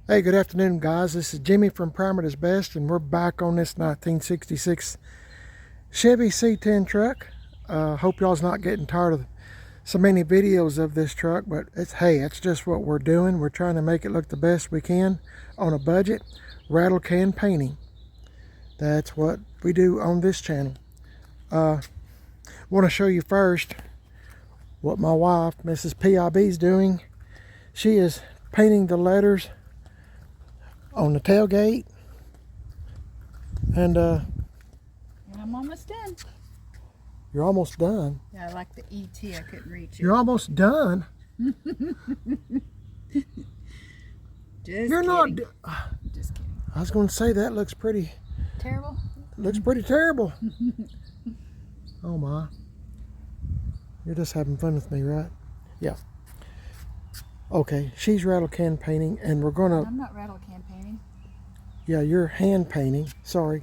Hey, good afternoon, guys. This is Jimmy from Primer is Best, and we're back on this 1966 Chevy C10 truck. Hope y'all's not getting tired of so many videos of this truck, but it's just what we're doing. We're trying to make it look the best we can on a budget. Rattle can painting. That's what we do on this channel. Want to show you first what my wife, Mrs. PIB, is doing. She is painting the letters on the tailgate, and I'm almost done. you're almost done. Yeah, I like the ET. I couldn't reach it. You're almost done. Just You're kidding. not. Just kidding. I was going to say that looks pretty. Terrible. Looks pretty terrible. Oh my! You're just having fun with me, right? Yeah. Okay, she's rattle can painting, and we're gonna. I'm not rattle can painting. Yeah, you're hand painting. Sorry,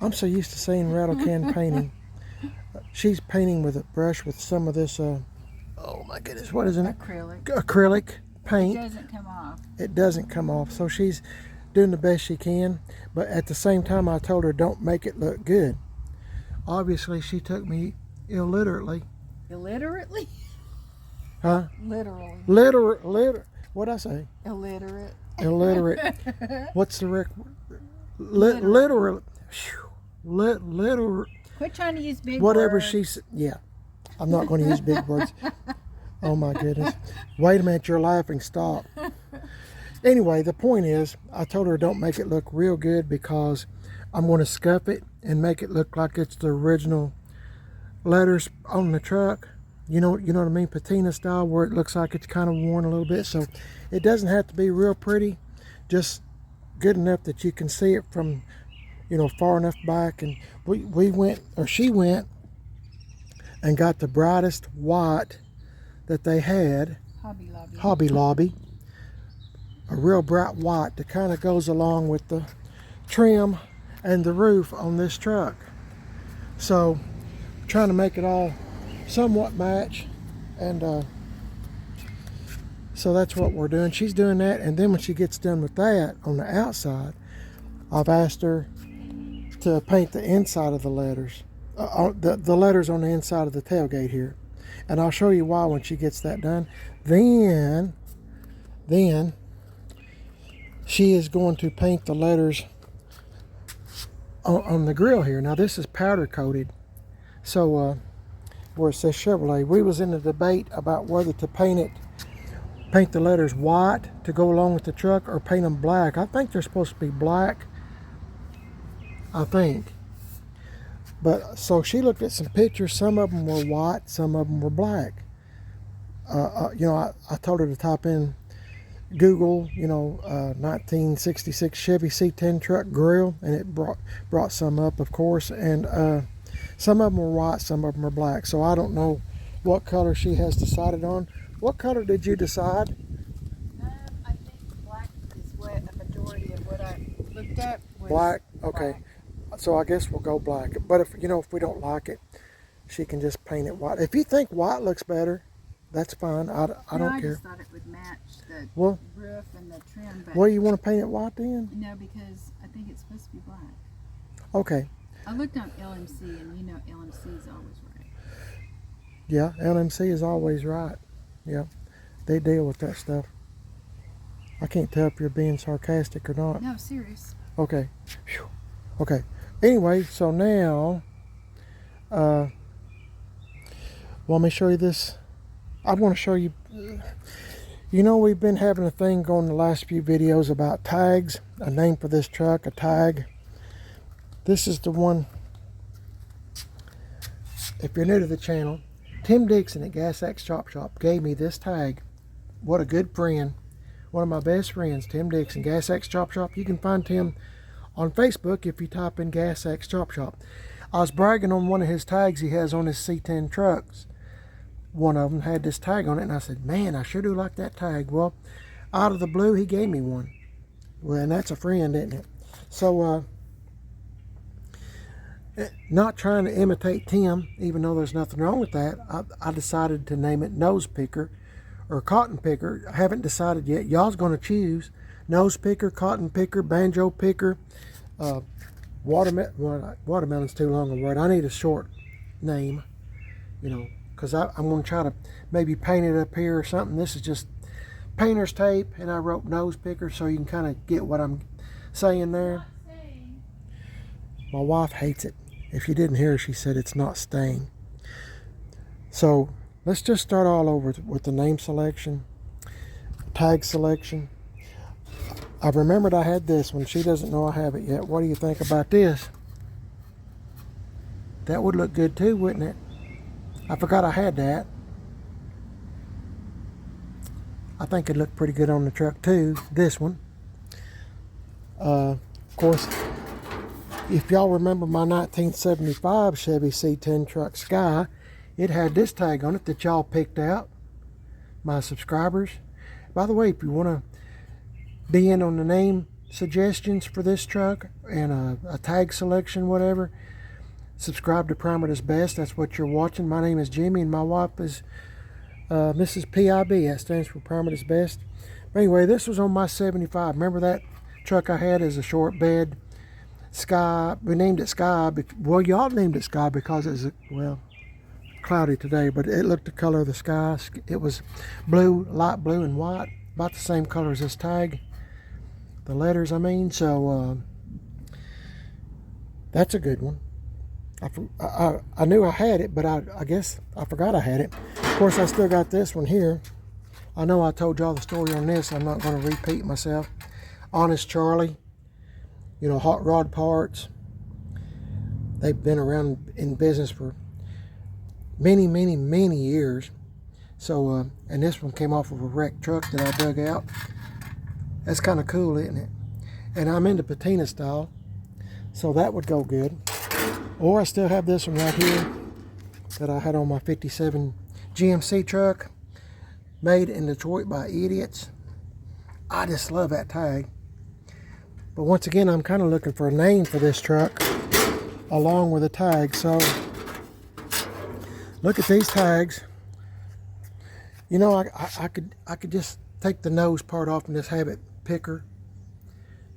I'm so used to saying rattle can painting. She's painting with a brush with some of this. Oh my goodness, what is it? Acrylic. Acrylic paint. It doesn't come off. It doesn't come off, so she's doing the best she can. But at the same time, I told her don't make it look good. Obviously, she took me illiterately. Illiterately? Huh? Literally. Literate. What'd I say? Illiterate. Illiterate. What's the rec? Literate. Literal. Quit trying to use big Whatever words. she said. Yeah, I'm not going to use big words. Oh my goodness. Wait a minute, you're laughing. Stop. Anyway, the point is, I told her don't make it look real good because I'm going to scuff it and make it look like it's the original letters on the truck. You know what I mean? Patina style, where it looks like it's kind of worn a little bit. So it doesn't have to be real pretty, just good enough that you can see it from, far enough back. And she went and got the brightest white that they had. Hobby Lobby. A real bright white that kind of goes along with the trim and the roof on this truck. So trying to make it all somewhat match, and so that's what we're doing. She's doing that, and then when she gets done with that on the outside, I've asked her to paint the inside of the letters, the letters on the inside of the tailgate here, and I'll show you why when she gets that done. Then she is going to paint the letters on the grill here. Now this is powder coated, so where it says Chevrolet. We was in a debate about whether to paint the letters white to go along with the truck or paint them black. I think they're supposed to be black. I think. But so she looked at some pictures. Some of them were white, some of them were black. I told her to type in Google, 1966 Chevy C10 truck grill, and it brought some up, of course, and some of them were white, some of them were black. So I don't know what color she has decided on. What color did you decide? I think black is what a majority of what I looked at was. Black? Okay. Black. So I guess we'll go black. But if we don't like it, she can just paint it white. If you think white looks better, that's fine. I don't care. I just thought it would match the roof and the trim. But well, you want to paint it white then? No, because I think it's supposed to be black. Okay. I looked on LMC, and LMC is always right. Yeah, LMC is always right. Yeah, they deal with that stuff. I can't tell if you're being sarcastic or not. No, serious. Okay. Whew. Okay. Anyway, so now, want me to show you this? I want to show you. We've been having a thing going the last few videos about tags. A name for this truck, a tag. This is the one. If you're new to the channel, Tim Dixon at Gas X Chop Shop gave me this tag. What a good friend. One of my best friends, Tim Dixon, Gas X Chop Shop. You can find Tim on Facebook if you type in Gas X Chop Shop. I was bragging on one of his tags he has on his C10 trucks. One of them had this tag on it, and I said, man, I sure do like that tag. Well, out of the blue, he gave me one. Well, and that's a friend, isn't it? So, not trying to imitate Tim, even though there's nothing wrong with that, I decided to name it Nose Picker or Cotton Picker. I haven't decided yet. Y'all's going to choose. nose picker, cotton picker, banjo picker, watermelon's too long a word. I need a short name, you know, because I'm going to try to maybe paint it up here or something. This is just painter's tape, and I wrote nose picker so you can kind of get what I'm saying there. My wife hates it. If you didn't hear her, she said it's not staying. So let's just start all over with the name selection, tag selection. I remembered I had this one. She doesn't know I have it yet. What do you think about this? That would look good too, wouldn't it? I forgot I had that. I think it looked pretty good on the truck too, this one. Of course, if y'all remember my 1975 Chevy C10 truck Sky, it had this tag on it that y'all picked out, my subscribers. By the way, if you want to be in on the name suggestions for this truck and a tag selection, whatever, subscribe to Primer is Best. That's what you're watching. My name is Jimmy and my wife is Mrs. PIB. That stands for Primer is Best. But anyway, this was on my 75. Remember that truck I had as a short bed Sky? We named it Sky. Well, y'all named it Sky because it was, well, cloudy today, but it looked the color of the sky. It was blue, light blue and white, about the same color as this tag. The letters, I mean. So that's a good one. I knew I had it, but I guess I forgot I had it. Of course, I still got this one here. I know I told y'all the story on this. I'm not going to repeat myself. Honest Charlie, you know, hot rod parts. They've been around in business for many, many, many years. So, and this one came off of a wrecked truck that I dug out. That's kind of cool, isn't it? And I'm into patina style, so that would go good. Or I still have this one right here that I had on my 57 GMC truck, made in Detroit by idiots. I just love that tag. But once again, I'm kind of looking for a name for this truck along with a tag. So look at these tags. You know, I could just take the nose part off and just have it picker.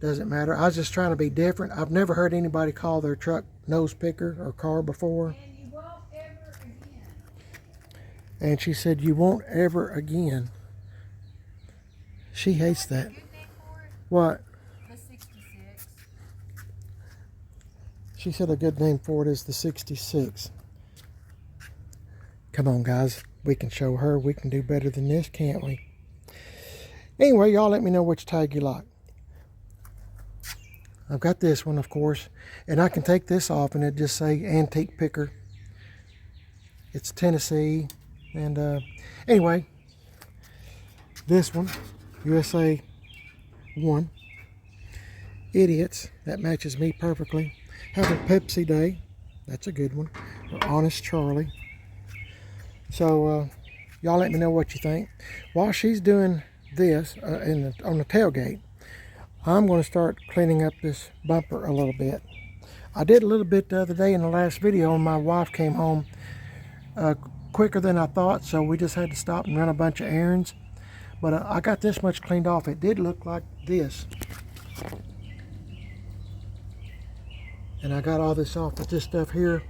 Doesn't matter. I was just trying to be different. I've never heard anybody call their truck nose picker or car before. And you won't ever again. And she said, you won't ever again. She hates that. Good name for it? What? The 66. She said a good name for it is the 66. Come on, guys. We can show her we can do better than this, can't we? Anyway, y'all let me know which tag you like. I've got this one, of course, and I can take this off and it just say antique picker. It's Tennessee. And anyway, this one, USA 1. Idiots. That matches me perfectly. Have a Pepsi Day. That's a good one. Or Honest Charlie. So y'all let me know what you think. While she's doing this on the tailgate, I'm going to start cleaning up this bumper a little bit. I did a little bit the other day in the last video, and my wife came home quicker than I thought, so we just had to stop and run a bunch of errands. But I got this much cleaned off. It did look like this. And I got all this off, but this stuff here,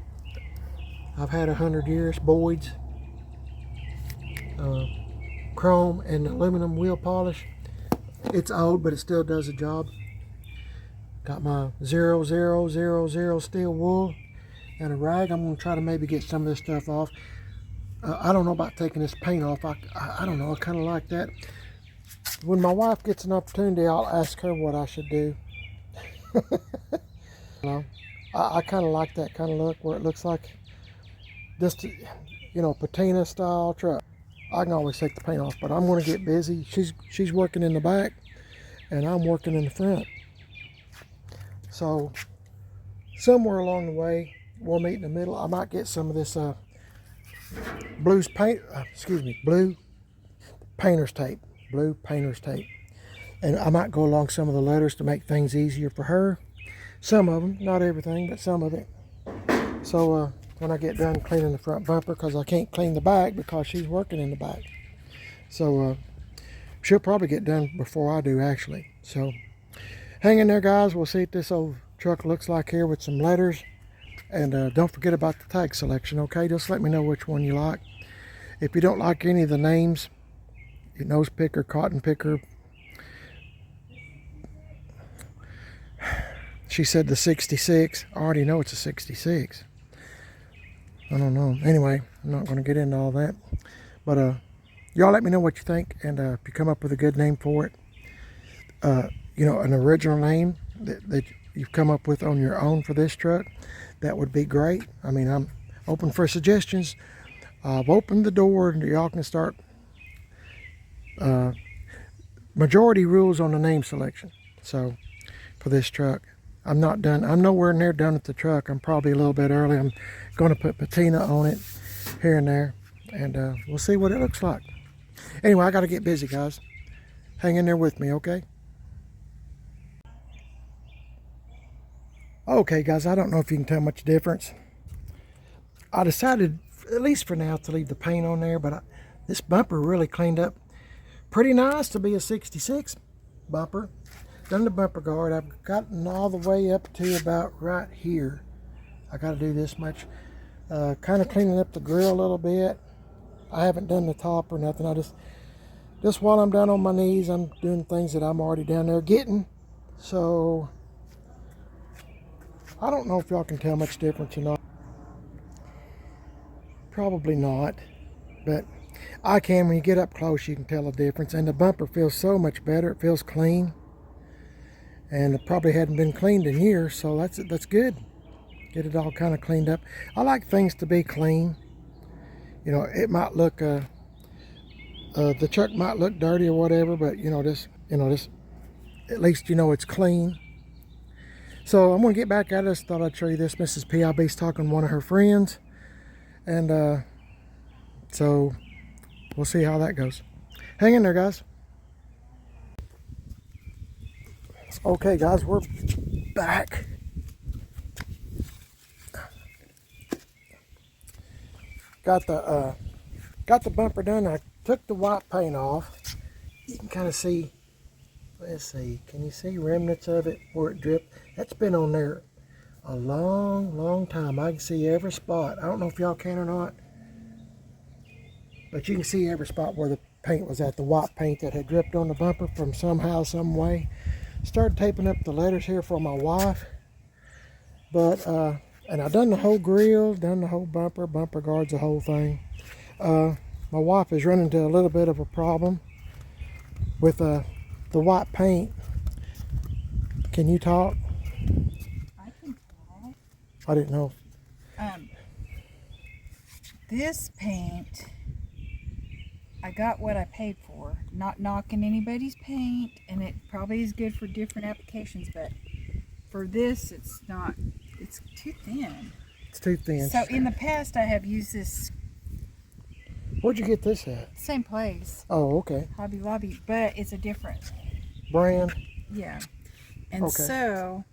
I've had 100 years, Boyd's, chrome and aluminum wheel polish. It's old, but it still does the job. Got my 0000 steel wool and a rag. I'm going to try to maybe get some of this stuff off. I don't know about taking this paint off. I don't know. I kind of like that. When my wife gets an opportunity, I'll ask her what I should do. You know, I kind of like that kind of look where it looks like just, you know, patina style truck. I can always take the paint off, but I'm going to get busy. She's working in the back, and I'm working in the front. So somewhere along the way, we'll meet in the middle. I might get some of this blue painter's tape, and I might go along some of the letters to make things easier for her. Some of them, not everything, but some of it. So when I get done cleaning the front bumper, because I can't clean the back because she's working in the back. So She'll probably get done before I do, actually. So hang in there, guys. We'll see what this old truck looks like here with some letters. And don't forget about the tag selection, okay? Just let me know which one you like. If you don't like any of the names, your nose picker, cotton picker. She said the 66. I already know it's a 66. I don't know. Anyway, I'm not going to get into all that. But y'all let me know what you think. And if you come up with a good name for it, you know, an original name that you've come up with on your own for this truck, that would be great. I mean, I'm open for suggestions. I've opened the door and y'all can start. Majority rules on the name selection. So for this truck, I'm not done. I'm nowhere near done with the truck. I'm probably a little bit early. I'm going to put patina on it here and there, and we'll see what it looks like. Anyway, I got to get busy, guys. Hang in there with me, okay? Okay, guys, I don't know if you can tell much difference. I decided, at least for now, to leave the paint on there, but this bumper really cleaned up pretty nice to be a 66 bumper. Done the bumper guard. I've gotten all the way up to about right here. I got to do this much. Kind of cleaning up the grill a little bit. I haven't done the top or nothing. I just while I'm down on my knees, I'm doing things that I'm already down there getting. So I don't know if y'all can tell much difference or not. Probably not, but I can. When you get up close, you can tell the difference. And the bumper feels so much better. It feels clean. And it probably hadn't been cleaned in years, so that's good. Get it all kind of cleaned up. I like things to be clean. You know, it might look, the truck might look dirty or whatever, but this, at least it's clean. So I'm gonna get back at this. Thought I'd show you this. Mrs. PIB's talking to one of her friends, and so we'll see how that goes. Hang in there, guys. Okay, guys, we're back. Got the bumper done. I took the white paint off. You can kind of see. Let's see. Can you see remnants of it where it dripped? That's been on there a long time. I can see every spot. I don't know if y'all can or not, but you can see every spot where the paint was at. The white paint that had dripped on the bumper from somehow, some way. Started taping up the letters here for my wife, but and I done the whole grill, done the whole bumper guards, the whole thing. My wife is running into a little bit of a problem with the white paint. Can you talk? I can talk. I didn't know. This paint, I got what I paid for. Not knocking anybody's paint, and it probably is good for different applications, but for this, it's not. It's too thin. It's too thin. So in the past, I have used this. Where'd you get this at? Same place. Oh, okay. Hobby Lobby, but it's a different Brand? Yeah. And okay. So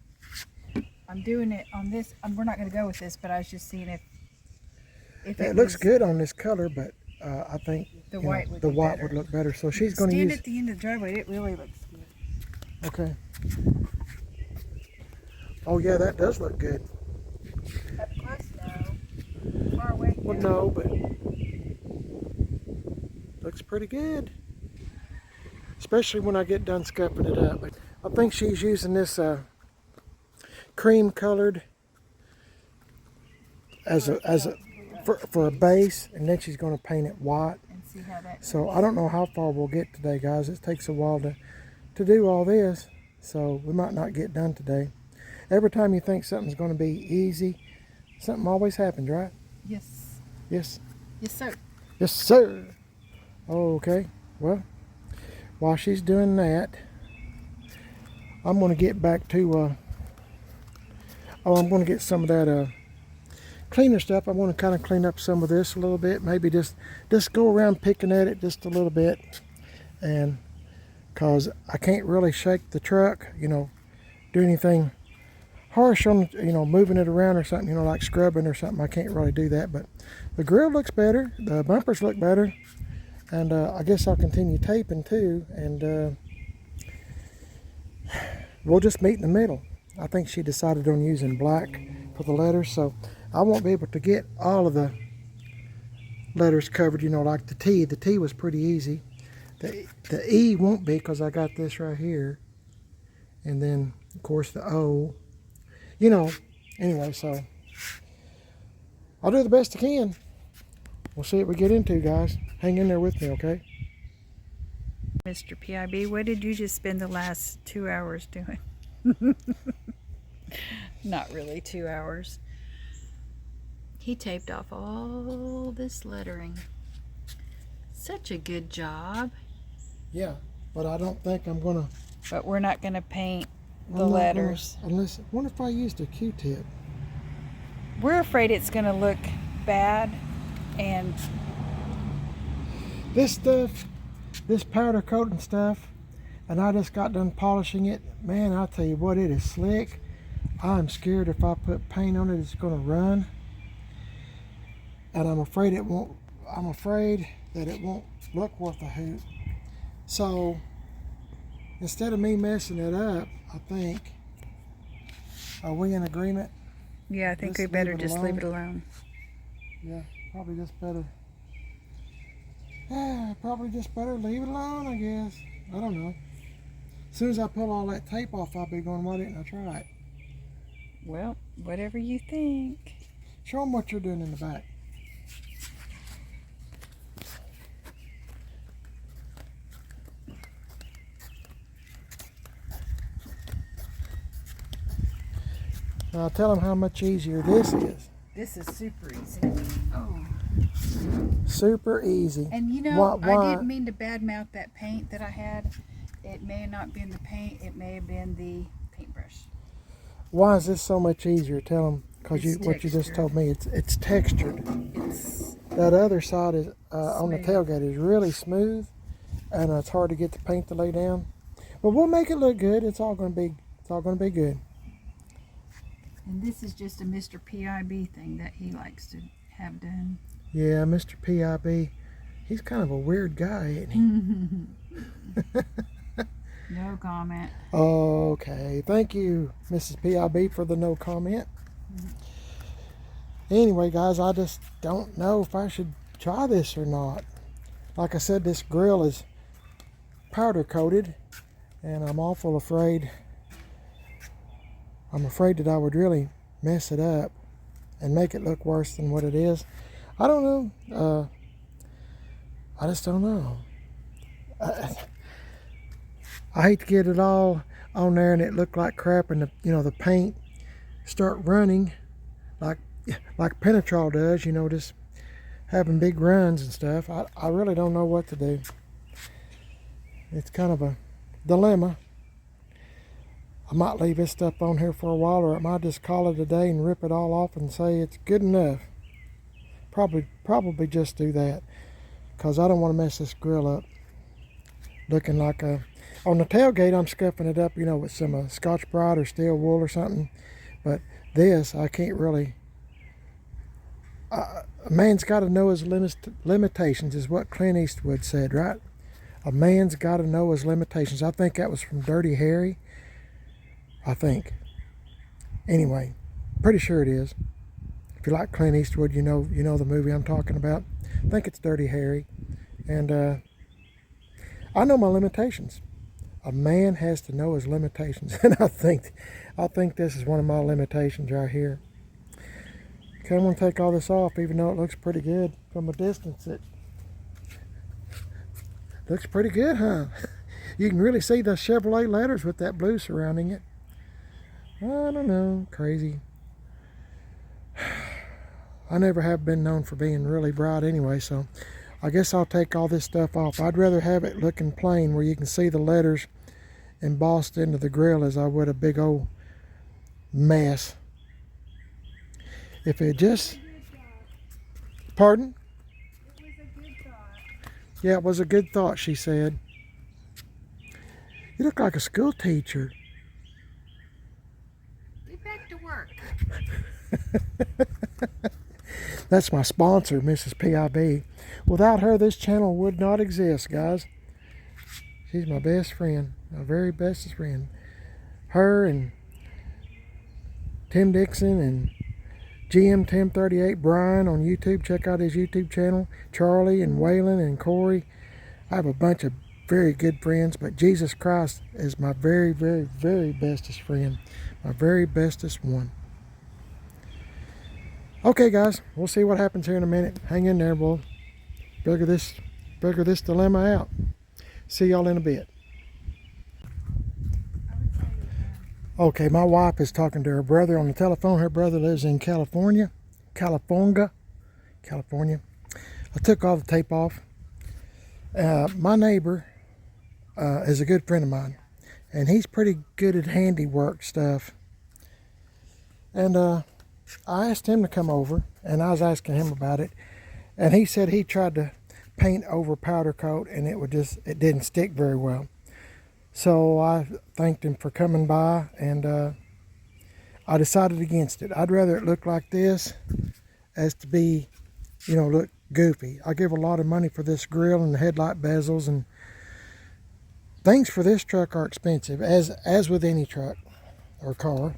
I'm doing it on this. We're not going to go with this, but I was just seeing if it looks good on this color, but I think the white would look better. So she's going to use. Stand at the end of the driveway. It really looks good. Okay. Oh yeah, that does look good. Up close, no. Far away. Well, no, but looks pretty good. Especially when I get done scuffing it up. I think she's using this cream colored for a base, and then she's going to paint it white. And see how that. So I don't know how far we'll get today, guys. It takes a while to do all this, so we might not get done today. Every time you think something's going to be easy, something always happens, right? Yes. Yes. Yes, sir. Yes, sir. Okay. Well, while she's doing that, I'm going to get back to. I'm going to get some of that cleaner stuff. I want to kind of clean up some of this a little bit. Maybe just go around picking at it just a little bit, and because I can't really shake the truck, do anything harsh on, moving it around or something, like scrubbing or something. I can't really do that, but the grill looks better, the bumpers look better, And I guess I'll continue taping too, and we'll just meet in the middle. I think she decided on using black for the letters, so I won't be able to get all of the letters covered, you know, like the T. The T was pretty easy. The E won't be because I got this right here. And then, of course, the O. You know, anyway, so I'll do the best I can. We'll see what we get into, guys. Hang in there with me, okay? Mr. PIB, what did you just spend the last 2 hours doing? Not really 2 hours. He taped off all this lettering. Such a good job. Yeah, but I don't think I'm going to... But we're not going to paint the letters. Unless, I wonder if I used a Q-tip. We're afraid it's going to look bad, and This stuff, this powder coating stuff, and I just got done polishing it. Man, I'll tell you what, it is slick. I'm scared if I put paint on it, it's going to run. And I'm afraid it won't. I'm afraid that it won't look worth a hoot. So instead of me messing it up, I think, are we in agreement? yeah, I think we better just leave it alone. Yeah, probably just better. Yeah, probably just better leave it alone, I guess. I don't know. As soon as I pull all that tape off, I'll be going, why didn't I try it? Well, whatever you think. Show them what you're doing in the back. Now tell them how much easier this is. This is super easy. Oh. Super easy. And you know, Why? I didn't mean to badmouth that paint that I had. It may not have been the paint. It may have been the paintbrush. Why is this so much easier? Tell them, because what you just textured. told me, it's textured. It's That other side is on the Smooth. tailgate is really smooth, and it's hard to get the paint to lay down. But we'll make it look good. It's all going to be good. And this is just a Mr. PIB thing that he likes to have done. Yeah, Mr. PIB, he's kind of a weird guy, isn't he? No comment. Okay, thank you, Mrs. PIB, for the no comment. Anyway, guys, I just don't know if I should try this or not. Like I said, this grill is powder coated, and I'm awful afraid. I'm afraid that I would really mess it up and make it look worse than what it is. I don't know. I just don't know. I hate to get it all on there and it look like crap, and the paint start running like Penetrol does. Just having big runs and stuff. I really don't know what to do. It's kind of a dilemma. I might leave this stuff on here for a while, or I might just call it a day and rip it all off and say it's good enough. Probably just do that, because I don't want to mess this grill up looking like a... On the tailgate, I'm scuffing it up, with some Scotch-Brite or steel wool or something. But this, I can't really... a man's got to know his limitations, is what Clint Eastwood said, right? A man's got to know his limitations. I think that was from Dirty Harry. I think. Anyway, pretty sure it is. If you like Clint Eastwood, you know the movie I'm talking about. I think it's Dirty Harry. And I know my limitations. A man has to know his limitations, and I think this is one of my limitations right here. Okay, I'm going to take all this off, even though it looks pretty good from a distance. It looks pretty good, huh? You can really see the Chevrolet letters with that blue surrounding it. I don't know, crazy. I never have been known for being really bright anyway, so I guess I'll take all this stuff off. I'd rather have it looking plain where you can see the letters embossed into the grill as I would a big old mess. If it just... Pardon? It was a good thought. Yeah, it was a good thought, she said. You look like a school teacher. Get back to work. That's my sponsor, Mrs. PIB. Without her, this channel would not exist, guys. She's my best friend, my very bestest friend. Her and Tim Dixon and GM1038 Brian on YouTube. Check out his YouTube channel. Charlie and Waylon and Corey. I have a bunch of very good friends, but Jesus Christ is my very, very, very bestest friend. My very bestest one. Okay, guys, we'll see what happens here in a minute. Hang in there, we'll figure this dilemma out. See y'all in a bit. Okay, my wife is talking to her brother on the telephone. Her brother lives in California. I took all the tape off. My neighbor is a good friend of mine, and he's pretty good at handiwork stuff. And I asked him to come over, and I was asking him about it, and he said he tried to paint over powder coat, and it didn't stick very well. So I thanked him for coming by, and I decided against it. I'd rather it look like this as to be, look goofy. I give a lot of money for this grill and the headlight bezels, and things for this truck are expensive, as with any truck or car.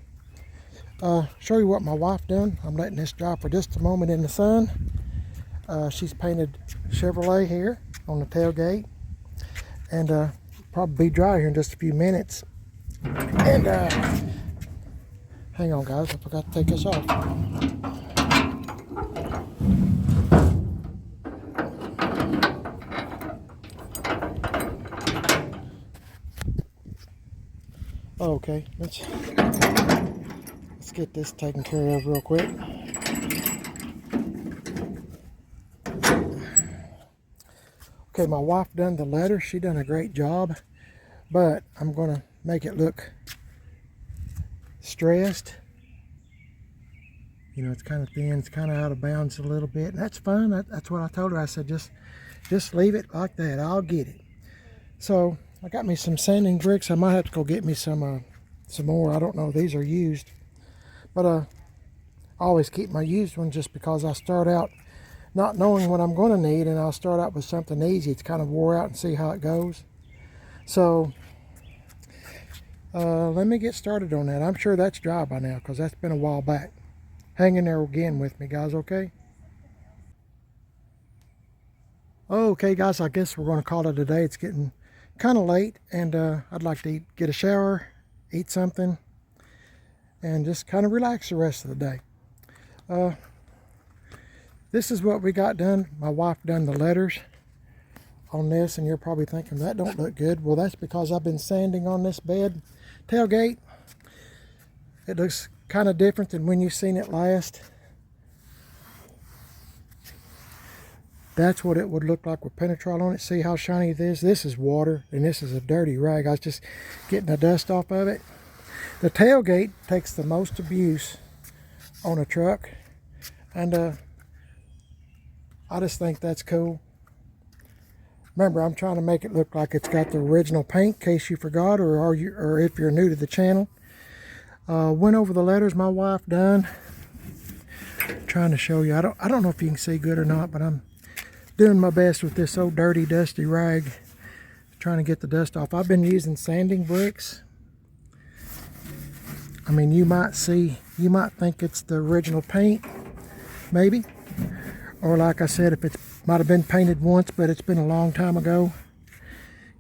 Show you what my wife done. I'm letting this dry for just a moment in the sun. She's painted Chevrolet here on the tailgate, and probably be dry here in just a few minutes. And hang on, guys, I forgot to take this off. Okay, let's get this taken care of real quick. Okay, my wife done the letter. She done a great job, but I'm gonna make it look stressed. It's kind of thin, it's kind of out of bounds a little bit, and that's fine. That's what I told her. I said, just leave it like that. I'll get it. So I got me some sanding bricks. I might have to go get me some more. I don't know. These are used, but I always keep my used ones just because I start out not knowing what I'm going to need, and I'll start out with something easy. It's kind of wore out and see how it goes. So let me get started on that. I'm sure that's dry by now because that's been a while back. Hang in there again with me, guys, okay? Okay, guys, I guess we're going to call it a day. It's getting kind of late, and I'd like to get a shower, eat something, and just kind of relax the rest of the day. This is what we got done. My wife done the letters on this, and you're probably thinking that don't look good. Well, that's because I've been sanding on this bed tailgate. It looks kind of different than when you've seen it last. That's what it would look like with Penetrol on it. See how shiny it is? This is water, and this is a dirty rag. I was just getting the dust off of it. The tailgate takes the most abuse on a truck, and I just think that's cool. Remember, I'm trying to make it look like it's got the original paint, in case you forgot, or if you're new to the channel. Went over the letters my wife done. Trying to show you. I don't know if you can see good or not, but I'm doing my best with this old dirty, dusty rag, trying to get the dust off. I've been using sanding bricks. I mean, you might think it's the original paint, maybe. Or like I said, if it might have been painted once, but it's been a long time ago.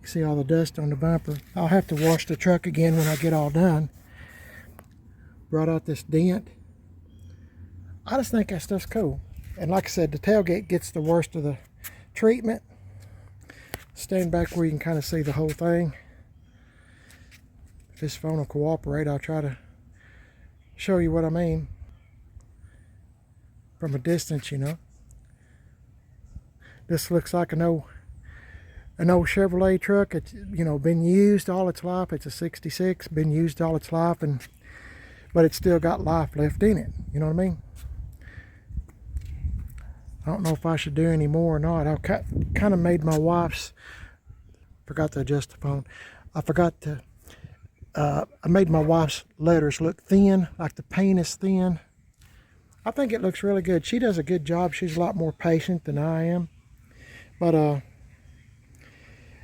You see all the dust on the bumper. I'll have to wash the truck again when I get all done. Brought out this dent. I just think that stuff's cool. And like I said, the tailgate gets the worst of the treatment. Stand back where you can kind of see the whole thing. If this phone will cooperate, I'll try to show you what I mean from a distance, This looks like an old Chevrolet truck. It's been used all its life. It's a 66, been used all its life, but it's still got life left in it. You know what I mean? I don't know if I should do any more or not. I kind of made my wife's, forgot to adjust the phone. I made my wife's letters look thin, like the paint is thin. I think it looks really good. She does a good job. She's a lot more patient than I am. But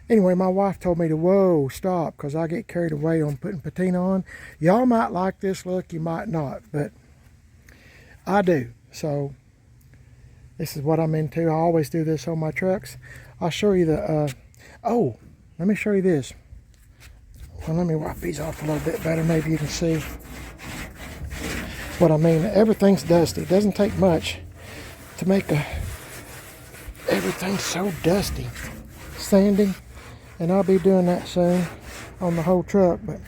anyway, my wife told me to, whoa, stop, because I get carried away on putting patina on. Y'all might like this look, you might not, but I do. So this is what I'm into. I always do this on my trucks. I'll show you the, oh, let me show you this. Well, let me wipe these off a little bit better. Maybe you can see what I mean. Everything's dusty. It doesn't take much to make everything so dusty. Sanding, and I'll be doing that soon on the whole truck. But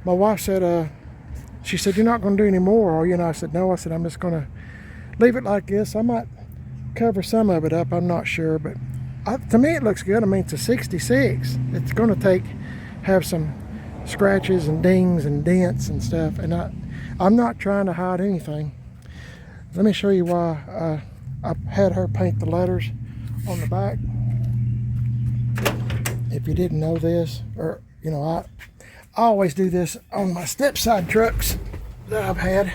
my wife said, she said, you're not going to do any more, are you? And I said, no. I said, I'm just going to leave it like this. I might cover some of it up. I'm not sure, but to me it looks good. I mean, it's a 66. It's going to have some scratches and dings and dents and stuff, and I'm not trying to hide anything. Let me show you why I had her paint the letters on the back. If you didn't know this, or you know, I always do this on my step side trucks that I've had.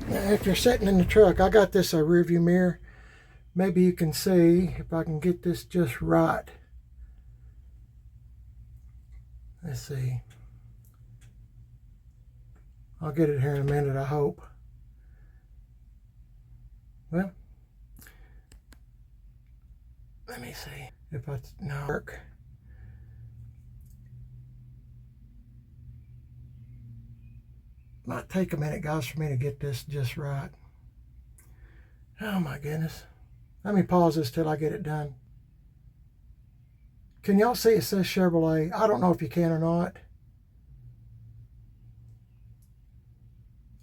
If you're sitting in the truck, I got this rear view mirror. Maybe you can see if I can get this just right. Let's see. I'll get it here in a minute, I hope. Well, let me see if I work. Might take a minute, guys, for me to get this just right. Oh my goodness. Let me pause this till I get it done. Can y'all see it says Chevrolet? I don't know if you can or not.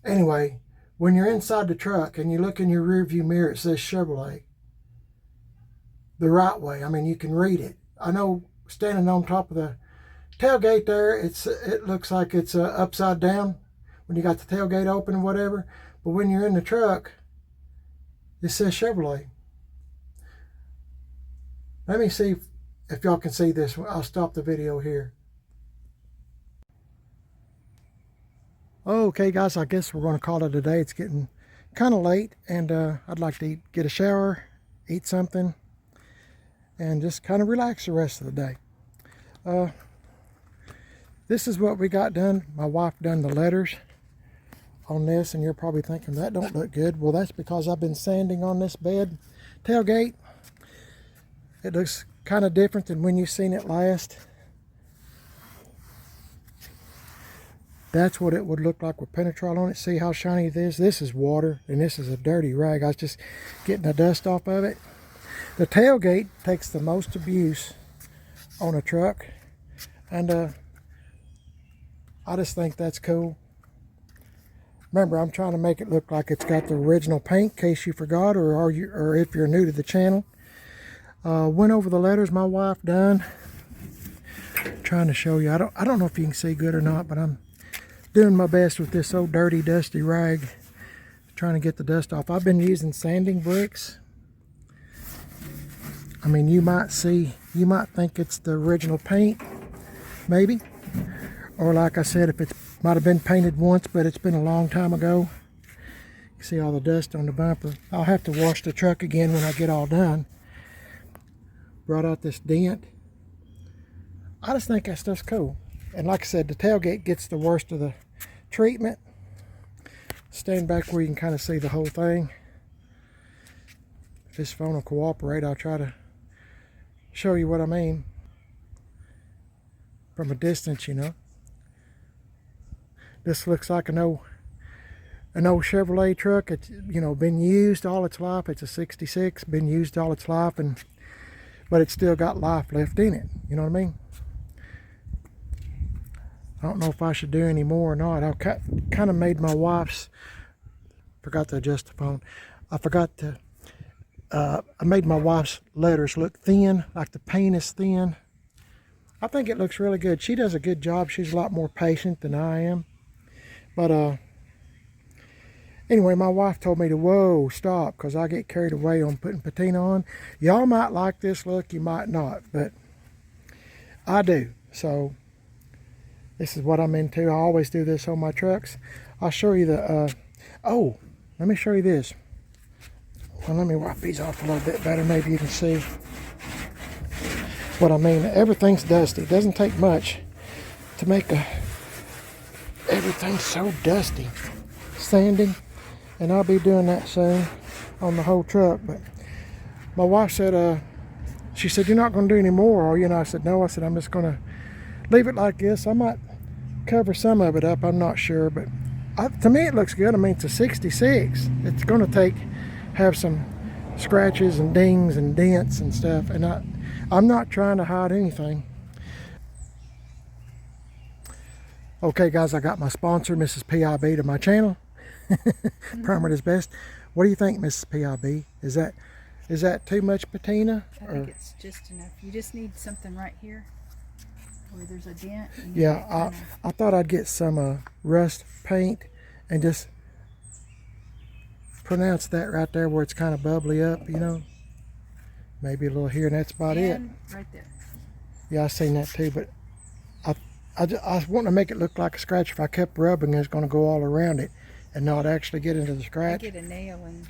Anyway, when you're inside the truck and you look in your rear view mirror, it says Chevrolet. The right way. I mean, you can read it. I know standing on top of the tailgate there, it looks like it's upside down when you got the tailgate open and whatever. But when you're in the truck, it says Chevrolet. Let me see if y'all can see this. I'll stop the video here. Okay, guys, I guess we're going to call it a day. It's getting kind of late, and I'd like to get a shower, eat something, and just kind of relax the rest of the day. This is what we got done. My wife done the letters on this, and you're probably thinking that don't look good. Well, that's because I've been sanding on this bed tailgate. It looks kind of different than when you seen it last. That's what it would look like with Penetrol on it. See how shiny it is? This is water, and this is a dirty rag. I was just getting the dust off of it. The tailgate takes the most abuse on a truck, and I just think that's cool. Remember, I'm trying to make it look like it's got the original paint, in case you forgot, or if you're new to the channel. Went over the letters my wife done. Trying to show you. I don't know if you can see good or not, but I'm doing my best with this old dirty, dusty rag, trying to get the dust off. I've been using sanding bricks. I mean, you might think it's the original paint, maybe. Or like I said, if it might have been painted once, but it's been a long time ago. You see all the dust on the bumper. I'll have to wash the truck again when I get all done. Brought out this dent. I just think that stuff's cool. And like I said, the tailgate gets the worst of the treatment. Stand back where you can kind of see the whole thing. If this phone will cooperate, I'll try to show you what I mean from a distance, you know. This looks like an old Chevrolet truck. It's, you know, been used all its life. It's a 66, been used all its life, but it's still got life left in it. You know what I mean? I don't know if I should do any more or not. I kind of made my wife's, forgot to adjust the phone. I made my wife's letters look thin, like the paint is thin. I think it looks really good. She does a good job. She's a lot more patient than I am. But anyway, my wife told me to, whoa, stop, because I get carried away on putting patina on. Y'all might like this look, you might not, but I do. So this is what I'm into. I always do this on my trucks. I'll show you the, oh, let me show you this. Well, let me wipe these off a little bit better. Maybe you can see what I mean. Everything's dusty. It doesn't take much to make everything so dusty. Sanding, and I'll be doing that soon on the whole truck. But my wife said, she said, you're not going to do any more, are you? And I said, no. I said, I'm just going to leave it like this. I might cover some of it up. I'm not sure, but to me it looks good. I mean, it's a 66. It's going to have some scratches and dings and dents and stuff, and I'm not trying to hide anything. Okay guys, I got my sponsor, Mrs. PIB, to my channel. Primer is best. What do you think, Mrs. PIB? Is that too much patina? I think it's just enough. You just need something right here where there's a dent. Yeah, I thought I'd get some rust paint and just pronounce that right there where it's kind of bubbly up, you know. Maybe a little here, and that's about it. Right there. Yeah, I seen that too, but I want to make it look like a scratch. If I kept rubbing, it's going to go all around it and not actually get into the scratch. I get a nail and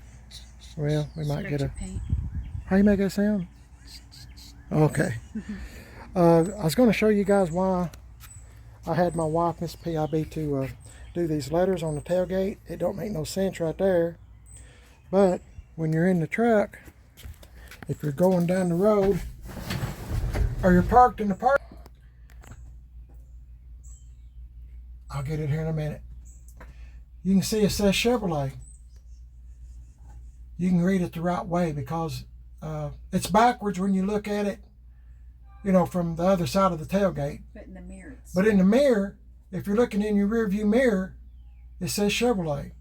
well, we might get a paint. How you make that sound? Okay. I was going to show you guys why I had my wife, Miss PIB, to do these letters on the tailgate. It don't make no sense right there, but when you're in the truck, if you're going down the road or you're parked in the park, I'll get it here in a minute. You can see it says Chevrolet. You can read it the right way because it's backwards when you look at it, you know, from the other side of the tailgate. But in the mirror. But in the mirror, if you're looking in your rear view mirror, it says Chevrolet,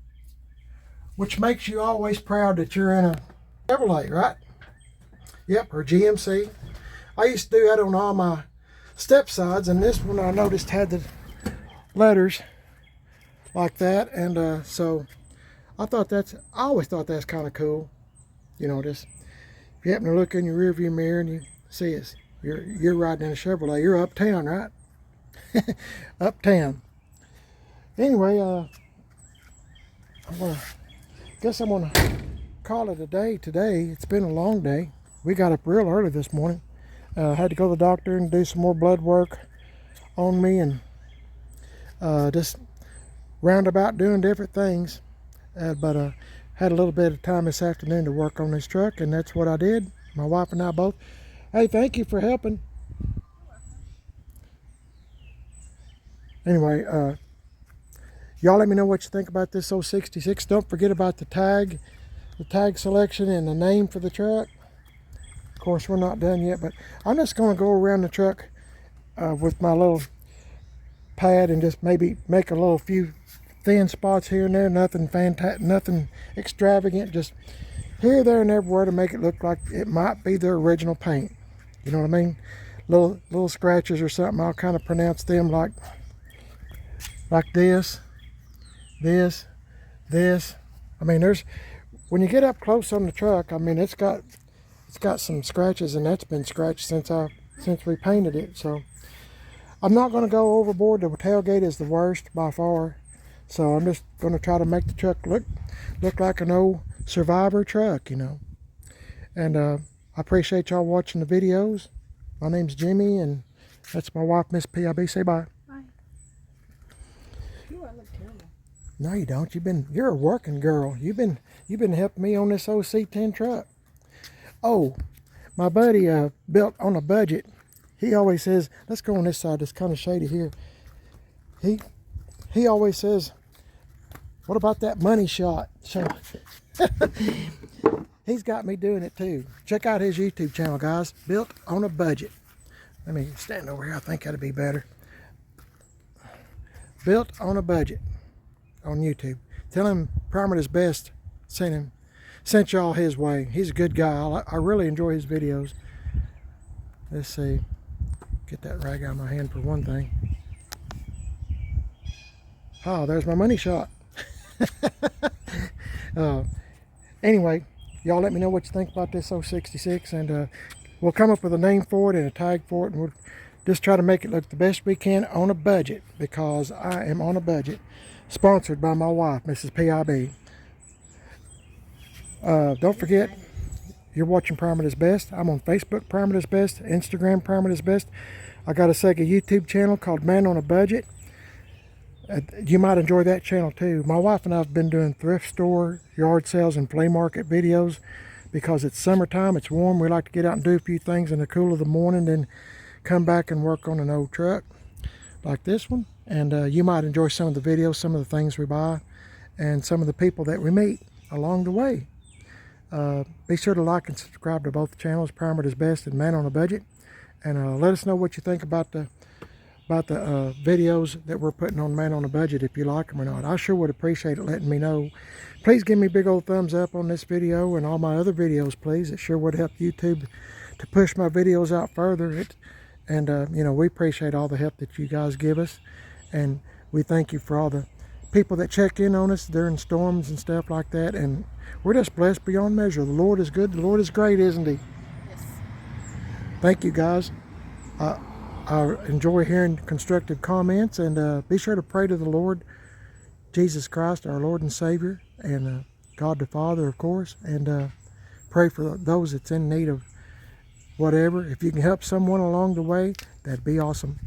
which makes you always proud that you're in a Chevrolet, right? Yep, or GMC. I used to do that on all my step sides, and this one I noticed had the letters like that, and so I always thought that's kind of cool. You know, just if you happen to look in your rear view mirror and you see it, you're riding in a Chevrolet. You're uptown, right? Uptown. Anyway, guess I'm gonna call it a day today. It's been a long day. We got up real early this morning. Had to go to the doctor and do some more blood work on me, and just roundabout doing different things. But had a little bit of time this afternoon to work on this truck, and that's what I did. My wife and I both. Hey, thank you for helping. Anyway, y'all let me know what you think about this 066. Don't forget about the tag selection and the name for the truck. Of course, we're not done yet, but I'm just going to go around the truck with my little pad and just maybe make a few thin spots here and there. Nothing fantastic, nothing extravagant, just here, there, and everywhere to make it look like it might be the original paint. You know what I mean? Little scratches or something. I'll kind of pronounce them like this. I mean, when you get up close on the truck, I mean, it's got some scratches, and that's been scratched since we painted it. So I'm not going to go overboard. The tailgate is the worst by far. So I'm just going to try to make the truck look like an old survivor truck, you know. And I appreciate y'all watching the videos. My name's Jimmy, and that's my wife, Miss PIB. Say bye. Bye. Ooh, I look terrible. No, you don't. You're a working girl. You've been helping me on this old C10 truck. Oh, my buddy built on a budget. He always says, let's go on this side. It's kind of shady here. He always says, what about that money shot? So he's got me doing it too. Check out his YouTube channel, guys. Built on a budget. Let me stand over here. I think that'd be better. Built on a budget on YouTube. Tell him Primer is best. Sent y'all his way. He's a good guy. I really enjoy his videos. Let's see. Get that rag out of my hand for one thing. Oh, there's my money shot. Anyway, y'all let me know what you think about this 066, and we'll come up with a name for it and a tag for it, and we'll just try to make it look the best we can on a budget, because I am on a budget. Sponsored by my wife, Mrs. PIB. Don't forget, you're watching Primer is Best. I'm on Facebook, Primer is Best, Instagram, Primer is Best. I got a second YouTube channel called Man on a Budget. You might enjoy that channel too. My wife and I have been doing thrift store, yard sales, and flea market videos because it's summertime, it's warm. We like to get out and do a few things in the cool of the morning, then come back and work on an old truck like this one. And you might enjoy some of the videos, some of the things we buy, and some of the people that we meet along the way. Be sure to like and subscribe to both channels, Primer is Best and Man on a Budget. And let us know what you think about the videos that we're putting on Man on a Budget, if you like them or not. I sure would appreciate it letting me know. Please give me a big old thumbs up on this video and all my other videos, please. It sure would help YouTube to push my videos out further. You know, we appreciate all the help that you guys give us, and we thank you for all the people that check in on us during storms and stuff like that. And we're just blessed beyond measure. The Lord is good. The Lord is great, isn't He? Yes. Thank you, guys. I enjoy hearing constructive comments, and be sure to pray to the Lord Jesus Christ, our Lord and Savior, and God the Father, of course, and pray for those that's in need of whatever. If you can help someone along the way, that'd be awesome.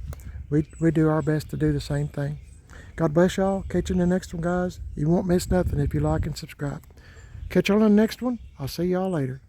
We do our best to do the same thing. God bless y'all. Catch you in the next one, guys. You won't miss nothing if you like and subscribe. Catch y'all in the next one. I'll see y'all later.